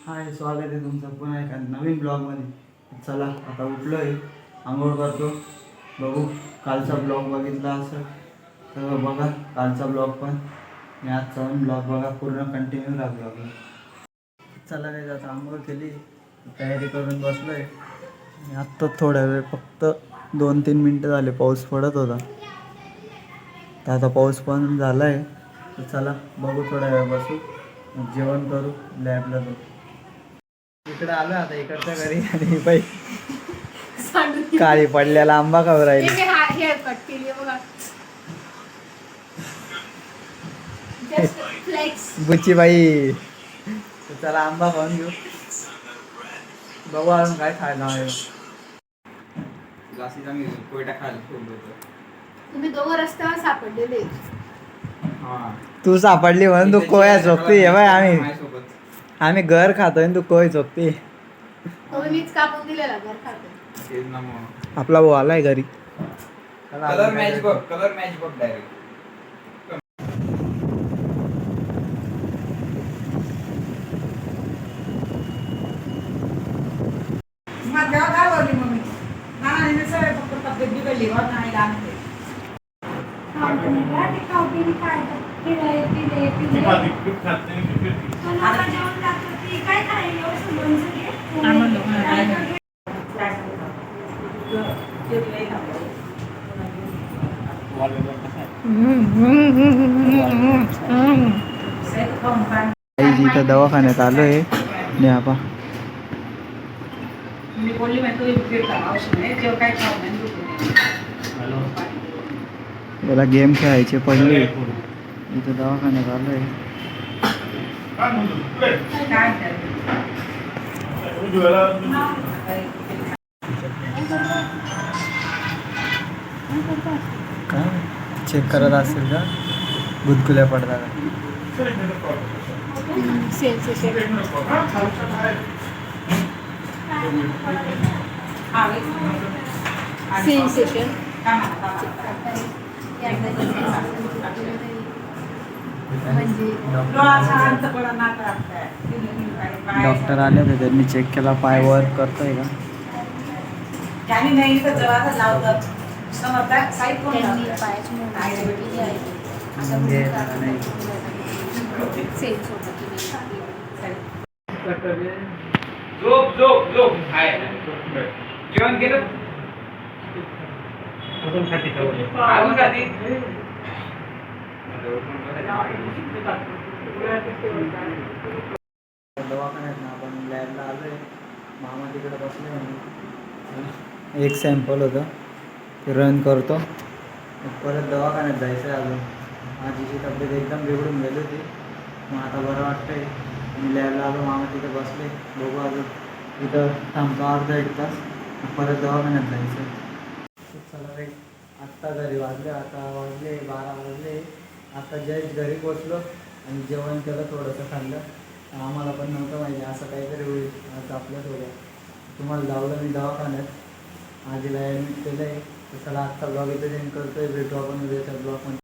हाय, स्वागत आहे तुमचं पुन्हा एका नवीन ब्लॉगमध्ये. चला आता उठलोय, आंघोळ करतो. बघू कालचा ब्लॉग बघितला असं तर बघा कालचा ब्लॉग पण आणि आजचा पण ब्लॉग बघा, पूर्ण कंटिन्यू राहा ब्लॉग. चला काय आता आंघोळ केली, तयारी करून बसलोय. आत्ता थोड्या वेळ फक्त 2-3 मिनटं झाले, पाऊस पडत होता. तर आता पाऊस पण झाला आहे. तर चला बघू थोड्या वेळ बसू, जेवण करू, लॅबला जाऊ. इकडे आलो आता इकडच्या घरी आणि बाई काळी पडलेला आंबा खाऊ राहिली. बुची बाई. चला आंबा खाऊन घेऊ, बघू अजून काय खायला आहे. तुम्ही दोघं रस्त्यावर सापडलेले. तू सापडली म्हणून तू कोया झोपती बाय. आम्ही घर खातोय तू कोय झोपती. मीच कापून दिलेला घर खातो. आपला भाऊ आलाय घरी. कलर मॅच बघ डायरेक्ट. इथं दवाखान्यात आलोय आणि आपण त्याला गेम खेळायचे पडले. इथं दवाखान्यात आलोय. काय चेक करत असेल का गुदगुल्या पडतात. डॉक्टर आले होते, त्यांनी चेक केला. पाय वर करतोय का. जेवण केलं अजून खाती. दवाखान्यात ना आपण लॅबला आलोय. मामा तिकडे बसले म्हणून एक सॅम्पल होतं ते रन करतो. परत दवाखान्यात जायचं आहे. अजून माझी तब्येत एकदम बिघडून गेली होती, मग आता बरं वाटतंय. मी लॅबला आलो, मामा तिथे बसले. बघू अजून इथं थांबतो अर्धा 1 तास, परत दवाखान्यात जायचं. चला रे, आत्ता घरी वाजले, आता वाजले 12 वाजले. आता जस्ट घरी पोचलो आणि जेवण केलं, थोडंसं खाल्लं. आम्हाला पण नव्हतं माहिती असं काहीतरी होईल आज आपल्यासोबत. तुम्हाला लावलं मी दवाखान्यात, आजीला ॲडमिट केलं आहे. तर चला आजचा ब्लॉग इथे एंड करतोय. भेटू आपण उद्याच्या ब्लॉगमध्ये.